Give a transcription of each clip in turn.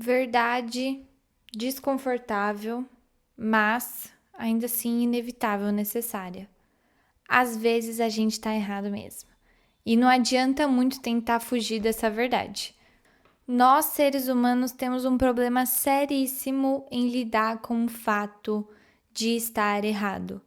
Verdade desconfortável, mas ainda assim inevitável, necessária. Às vezes a gente tá errado mesmo. E não adianta muito tentar fugir dessa verdade. Nós, seres humanos, temos um problema seríssimo em lidar com o fato de estar errado.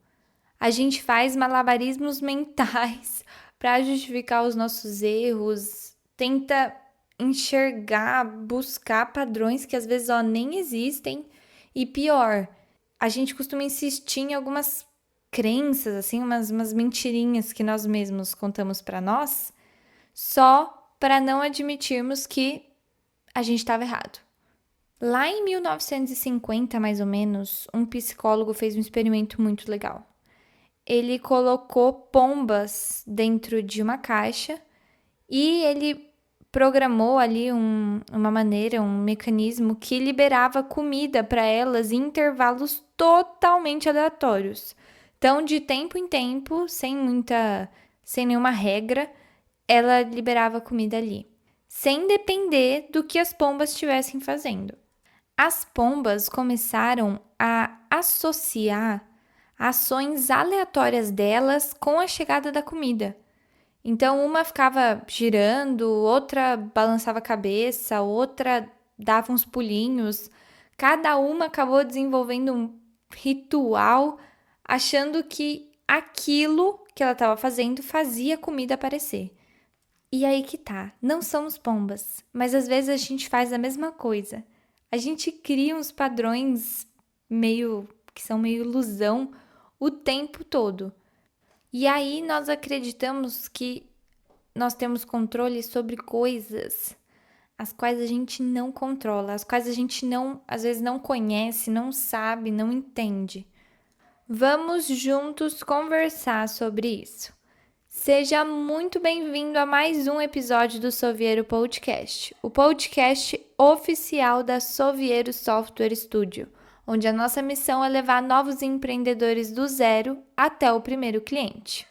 A gente faz malabarismos mentais para justificar os nossos erros, tenta enxergar, buscar padrões que às vezes nem existem. E pior, a gente costuma insistir em algumas crenças, assim, umas mentirinhas que nós mesmos contamos para nós, só para não admitirmos que a gente estava errado. Lá em 1950, mais ou menos, um psicólogo fez um experimento muito legal. Ele colocou pombas dentro de uma caixa e ele programou ali uma maneira, um mecanismo que liberava comida para elas em intervalos totalmente aleatórios. Então, de tempo em tempo, sem nenhuma regra, ela liberava comida ali, sem depender do que as pombas estivessem fazendo. As pombas começaram a associar ações aleatórias delas com a chegada da comida. Então, uma ficava girando, outra balançava a cabeça, outra dava uns pulinhos. Cada uma acabou desenvolvendo um ritual, achando que aquilo que ela estava fazendo fazia a comida aparecer. E aí que tá, não somos pombas, mas às vezes a gente faz a mesma coisa. A gente cria uns padrões que são meio ilusão o tempo todo. E aí nós acreditamos que nós temos controle sobre coisas as quais a gente não controla, as quais a gente não, às vezes não conhece, não sabe, não entende. Vamos juntos conversar sobre isso. Seja muito bem-vindo a mais um episódio do Soviero Podcast, o podcast oficial da Soviero Software Studio, onde a nossa missão é levar novos empreendedores do zero até o primeiro cliente.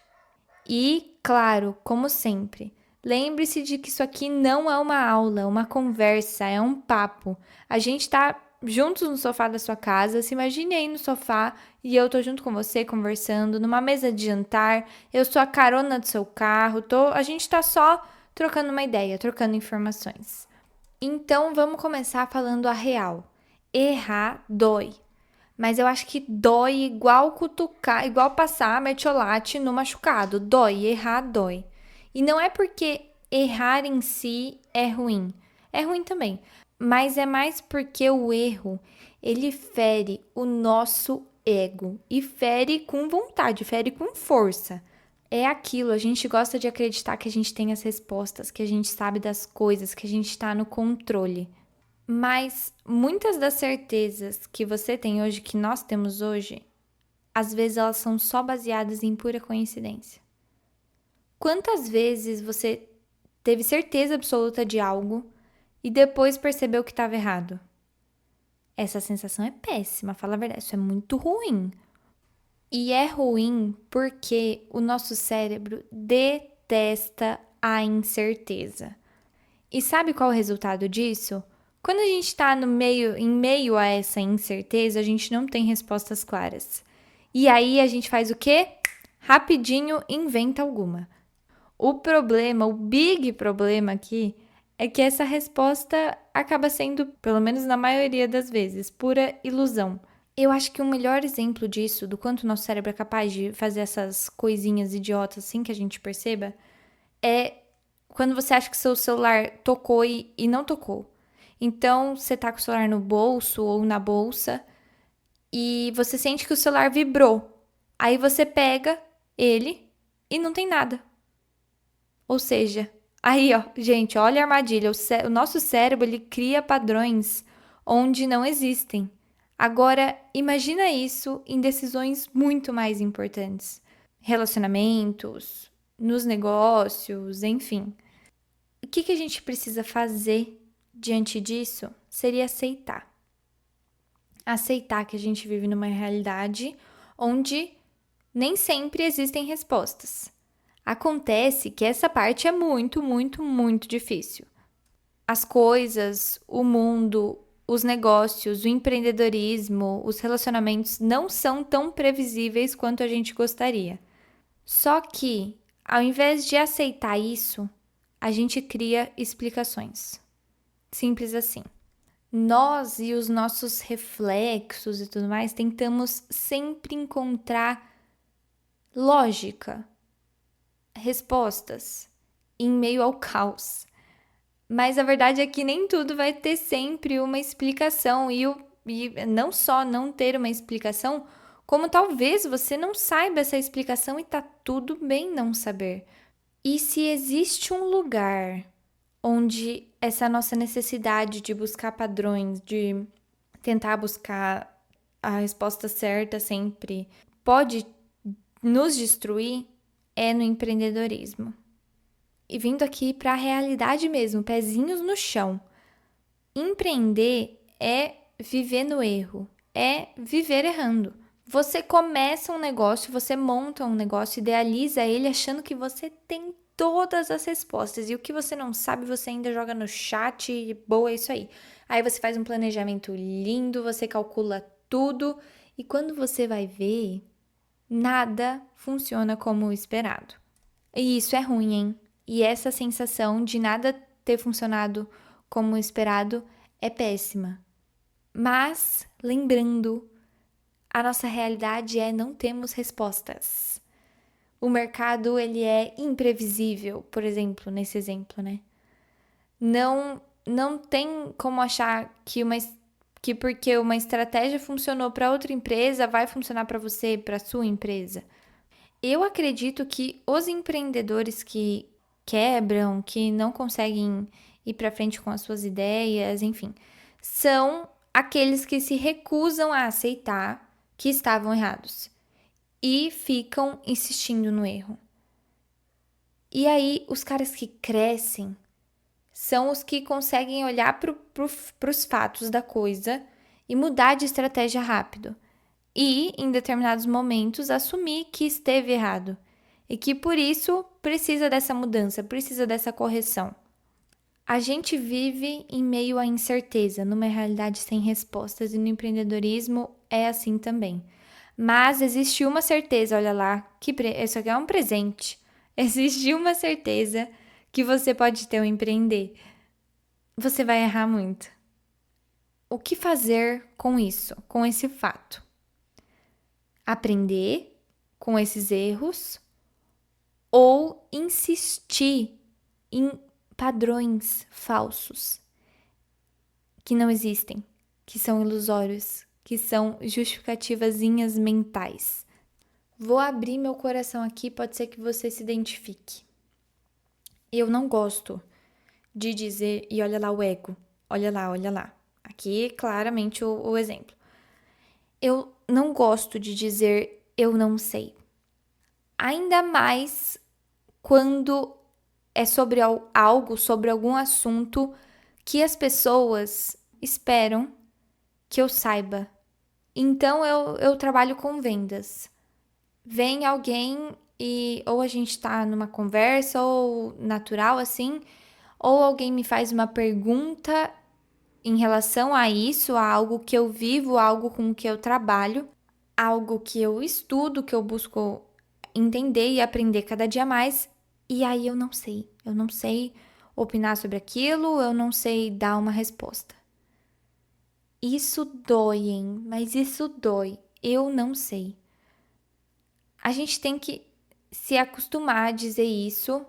E, claro, como sempre, lembre-se de que isso aqui não é uma aula, é uma conversa, é um papo. A gente tá juntos no sofá da sua casa, se imagine aí no sofá e eu tô junto com você conversando numa mesa de jantar, eu sou a carona do seu carro, a gente tá só trocando uma ideia, trocando informações. Então vamos começar falando a real. Errar dói. Mas eu acho que dói igual cutucar, igual passar mertiolate no machucado. Dói, errar dói. E não é porque errar em si é ruim. É ruim também. Mas é mais porque o erro, ele fere o nosso ego. E fere com vontade, fere com força. É aquilo, a gente gosta de acreditar que a gente tem as respostas, que a gente sabe das coisas, que a gente está no controle. Mas muitas das certezas que você tem hoje, que nós temos hoje, às vezes elas são só baseadas em pura coincidência. Quantas vezes você teve certeza absoluta de algo e depois percebeu que estava errado? Essa sensação é péssima, fala a verdade, isso é muito ruim. E é ruim porque o nosso cérebro detesta a incerteza. E sabe qual é o resultado disso? Quando a gente está em meio a essa incerteza, a gente não tem respostas claras. E aí a gente faz o quê? Rapidinho inventa alguma. O problema, o big problema aqui, é que essa resposta acaba sendo, pelo menos na maioria das vezes, pura ilusão. Eu acho que o melhor exemplo disso, do quanto o nosso cérebro é capaz de fazer essas coisinhas idiotas sem que a gente perceba, é quando você acha que seu celular tocou e não tocou. Então, você tá com o celular no bolso ou na bolsa e você sente que o celular vibrou. Aí você pega ele e não tem nada. Ou seja, aí ó, gente, olha a armadilha. O nosso cérebro, ele cria padrões onde não existem. Agora, imagina isso em decisões muito mais importantes. Relacionamentos, nos negócios, enfim. O que a gente precisa fazer diante disso seria aceitar. Aceitar que a gente vive numa realidade onde nem sempre existem respostas. Acontece que essa parte é muito, muito, muito difícil. As coisas, o mundo, os negócios, o empreendedorismo, os relacionamentos não são tão previsíveis quanto a gente gostaria. Só que, ao invés de aceitar isso, a gente cria explicações. Simples assim. Nós e os nossos reflexos e tudo mais tentamos sempre encontrar lógica, respostas em meio ao caos. Mas a verdade é que nem tudo vai ter sempre uma explicação e não só não ter uma explicação, como talvez você não saiba essa explicação e tá tudo bem não saber. E se existe um lugar onde essa nossa necessidade de buscar padrões, de tentar buscar a resposta certa sempre, pode nos destruir, é no empreendedorismo. E vindo aqui para a realidade mesmo, pezinhos no chão. Empreender é viver no erro, é viver errando. Você começa um negócio, você monta um negócio, idealiza ele achando que você tem todas as respostas e o que você não sabe você ainda joga no chat e boa, é isso aí. Aí você faz um planejamento lindo, você calcula tudo e quando você vai ver, nada funciona como esperado. E isso é ruim, hein? E essa sensação de nada ter funcionado como esperado é péssima. Mas, lembrando, a nossa realidade é não temos respostas. O mercado, ele é imprevisível, por exemplo, nesse exemplo, né? Não tem como achar que porque uma estratégia funcionou para outra empresa, vai funcionar para você, para sua empresa. Eu acredito que os empreendedores que quebram, que não conseguem ir para frente com as suas ideias, enfim, são aqueles que se recusam a aceitar que estavam errados e ficam insistindo no erro. E aí, os caras que crescem são os que conseguem olhar para os fatos da coisa e mudar de estratégia rápido. E, em determinados momentos, assumir que esteve errado e que por isso precisa dessa mudança, precisa dessa correção. A gente vive em meio à incerteza, numa realidade sem respostas, e no empreendedorismo é assim também. Mas existe uma certeza, olha lá, que isso aqui é um presente. Existe uma certeza que você pode ter ao empreender. Você vai errar muito. O que fazer com isso, com esse fato? Aprender com esses erros ou insistir em padrões falsos que não existem, que são ilusórios, que são justificativazinhas mentais. Vou abrir meu coração aqui, pode ser que você se identifique. Eu não gosto de dizer, e olha lá o ego, olha lá, olha lá. Aqui, claramente, o exemplo. Eu não gosto de dizer eu não sei. Ainda mais quando é sobre algo, sobre algum assunto que as pessoas esperam que eu saiba. Então eu trabalho com vendas. Vem alguém e ou a gente tá numa conversa ou natural assim, ou alguém me faz uma pergunta em relação a isso, a algo que eu vivo, algo com que eu trabalho, algo que eu estudo, que eu busco entender e aprender cada dia mais, e aí eu não sei. Eu não sei opinar sobre aquilo, eu não sei dar uma resposta. Isso dói, hein? Mas isso dói. Eu não sei. A gente tem que se acostumar a dizer isso,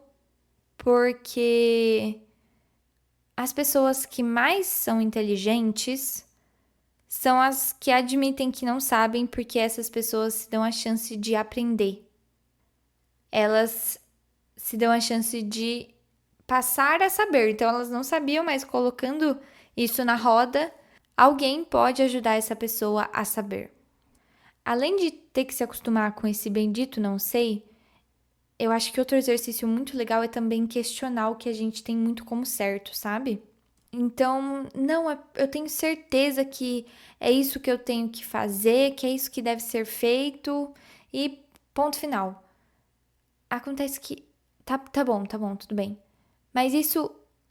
porque as pessoas que mais são inteligentes são as que admitem que não sabem, porque essas pessoas se dão a chance de aprender. Elas se dão a chance de passar a saber. Então, elas não sabiam, mas colocando isso na roda, alguém pode ajudar essa pessoa a saber. Além de ter que se acostumar com esse bendito não sei, eu acho que outro exercício muito legal é também questionar o que a gente tem muito como certo, sabe? Então, não, eu tenho certeza que é isso que eu tenho que fazer, que é isso que deve ser feito e ponto final. Acontece que tá bom, tudo bem. Mas isso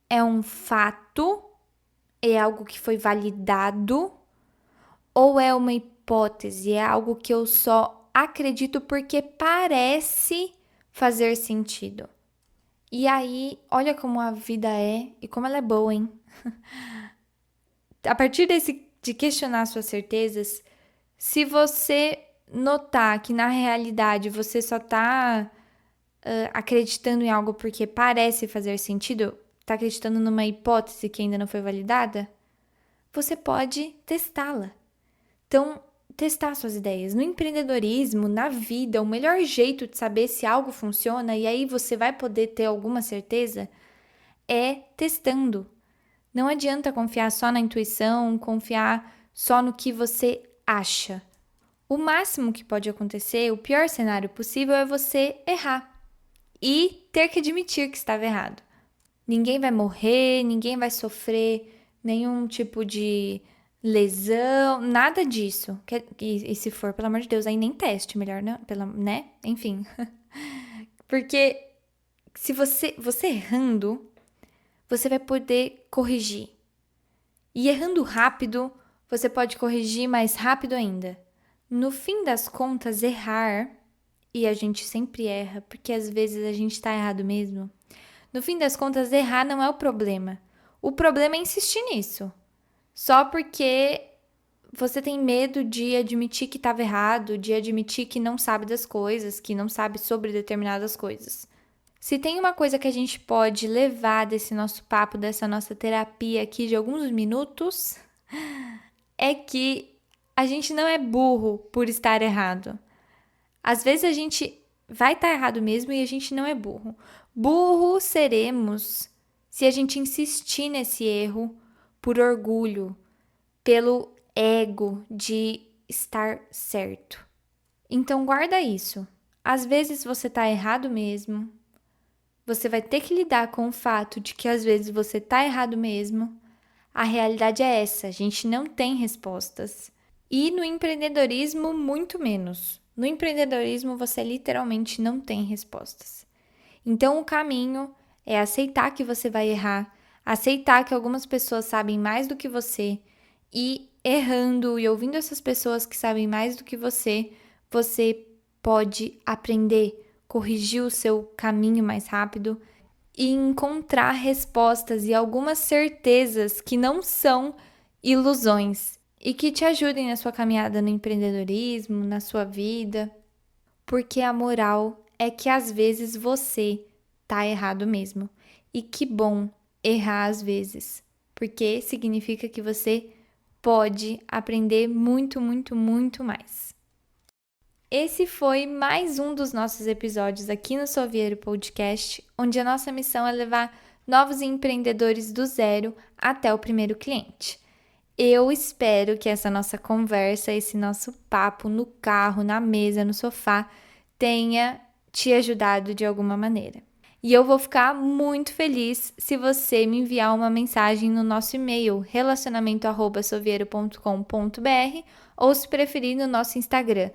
é um fato é algo que foi validado ou é uma hipótese, é algo que eu só acredito porque parece fazer sentido. E aí, olha como a vida é e como ela é boa, hein? A partir de questionar suas certezas, se você notar que na realidade você só tá acreditando em algo porque parece fazer sentido, tá acreditando numa hipótese que ainda não foi validada, você pode testá-la. Então, testar suas ideias. No empreendedorismo, na vida, o melhor jeito de saber se algo funciona e aí você vai poder ter alguma certeza é testando. Não adianta confiar só na intuição, confiar só no que você acha. O máximo que pode acontecer, o pior cenário possível é você errar e ter que admitir que estava errado. Ninguém vai morrer, ninguém vai sofrer nenhum tipo de lesão, nada disso. E se for, pelo amor de Deus, aí nem teste, melhor, né? Né? Enfim. Porque se você errando, você vai poder corrigir. E errando rápido, você pode corrigir mais rápido ainda. No fim das contas, errar, e a gente sempre erra, porque às vezes a gente tá errado mesmo. No fim das contas, errar não é o problema. O problema é insistir nisso. Só porque você tem medo de admitir que estava errado, de admitir que não sabe das coisas, que não sabe sobre determinadas coisas. Se tem uma coisa que a gente pode levar desse nosso papo, dessa nossa terapia aqui de alguns minutos, é que a gente não é burro por estar errado. Às vezes a gente vai estar errado mesmo e a gente não é burro. Burro seremos se a gente insistir nesse erro por orgulho, pelo ego de estar certo. Então guarda isso. Às vezes você está errado mesmo. Você vai ter que lidar com o fato de que às vezes você está errado mesmo. A realidade é essa, a gente não tem respostas. E no empreendedorismo, muito menos. No empreendedorismo, você literalmente não tem respostas. Então, o caminho é aceitar que você vai errar, aceitar que algumas pessoas sabem mais do que você e errando e ouvindo essas pessoas que sabem mais do que você pode aprender, corrigir o seu caminho mais rápido e encontrar respostas e algumas certezas que não são ilusões e que te ajudem na sua caminhada no empreendedorismo, na sua vida, porque a moral é que às vezes você tá errado mesmo. E que bom errar às vezes, porque significa que você pode aprender muito, muito, muito mais. Esse foi mais um dos nossos episódios aqui no Soviero Podcast, onde a nossa missão é levar novos empreendedores do zero até o primeiro cliente. Eu espero que essa nossa conversa, esse nosso papo no carro, na mesa, no sofá, tenha te ajudado de alguma maneira. E eu vou ficar muito feliz se você me enviar uma mensagem no nosso e-mail relacionamento@soviero.com.br ou se preferir no nosso Instagram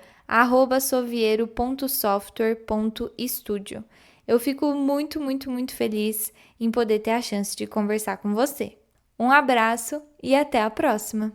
@soviero.software.studio. Eu fico muito, muito, muito feliz em poder ter a chance de conversar com você. Um abraço e até a próxima!